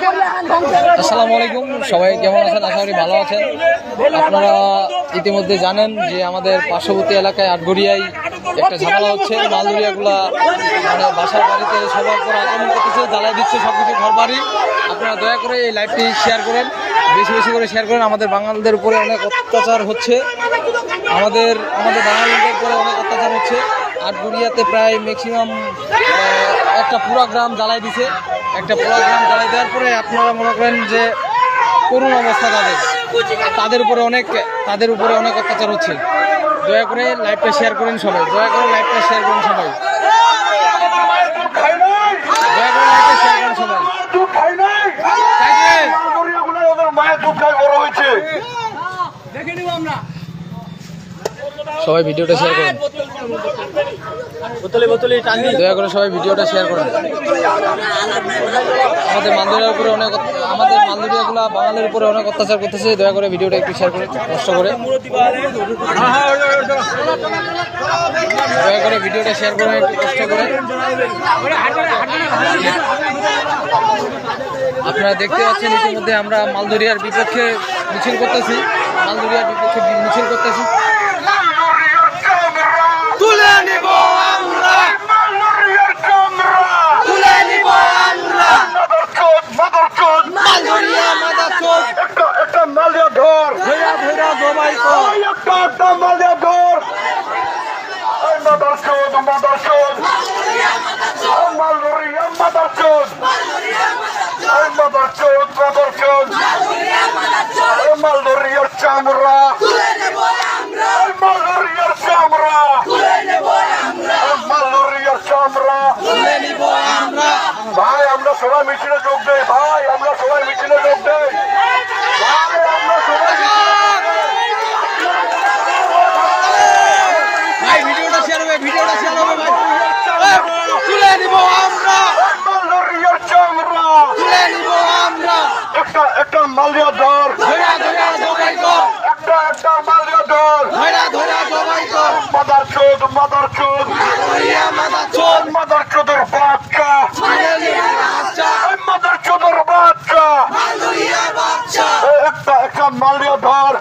আসসালামু আলাইকুম, সবাই কেমন আছেন? আশা করি ভালো আছেন। আপনারা ইতিমধ্যে জানেন যে আমাদের পার্শ্ববর্তী এলাকায় আটঘরিয়ায় একটা ঝামেলা হচ্ছে। মালদুরিয়াগুলা মানে বাসার বাড়িতে সবার উপর আক্রমণ করতেছে, জ্বালাই দিচ্ছে সবকিছু ঘর বাড়ি। আপনারা দয়া করে এই লাইভটি শেয়ার করেন, বেশি বেশি করে শেয়ার করেন। আমাদের বাঙালিদের উপরে অনেক অত্যাচার হচ্ছে, আমাদের বাঙালিদের উপরে অনেক অত্যাচার হচ্ছে। আটঘরিয়াতে প্রায় ম্যাক্সিমাম একটা পুরো গ্রাম জ্বালাই দিছে। একটা পুরো গ্রাম জ্বালাই দেওয়ার পরে আপনারা মনে করেন যে করুণ অবস্থা তাদের উপরে অনেক অত্যাচার হচ্ছে। দয়া করে লাইভটা শেয়ার করেন সবাই, দয়া করে লাইভটা শেয়ার করেন সবাই, দয়া করে লাইভটা শেয়ার করেন সবাই। সবাই ভিডিওটা শেয়ার করেন, দয়া করে সবাই ভিডিওটা শেয়ার করেন। আমাদের মালদুরিয়াগুলা বাঙালির উপরে অনেক অত্যাচার করতেছে। দয়া করে ভিডিওটা একটু শেয়ার করে কষ্ট করে, দয়া করে ভিডিওটা শেয়ার করে একটু কষ্ট করে। আপনারা দেখতে পাচ্ছেন ইতিমধ্যে আমরা মালদুরিয়ার বিপক্ষে মিছিল করতেছি, তুলে নিব আমরা, তুলে নিব আমরা, মালদুরিয়া মাদারচোদ, একটা মালিয়া ধর, ধরা জমাই কর, একটা মালিয়া ধর, মাদারচোদ, মালদুরিয়া মাদারচোদ, মালদুরিয়ার চামড়া, মালদুরিয়ার চামড়া, মালদুরিয়ার চামড়া। ভাই আমরা সবাই মিছিলে যোগ দেই, ভাই আমরা সবাই মিছিলে যোগ দেই, ভাই আমরা সবাই ভিডিওটা শেয়ার হবে, ভিডিওটা শেয়ার হবে ভাই। তুলে নিব আমরা মালদুরিয়ার চামড়া, তুলে নিব আমরা, একটা মালিয়া ধর, ধরা জবাই কর, একটা মালিয়া ধর, ধরা জবাই কর, মাদারচোদ, মাদারচোদের বাচ্চা, মাদারচোদের বাচ্চা, একটা মালিয়া ধর,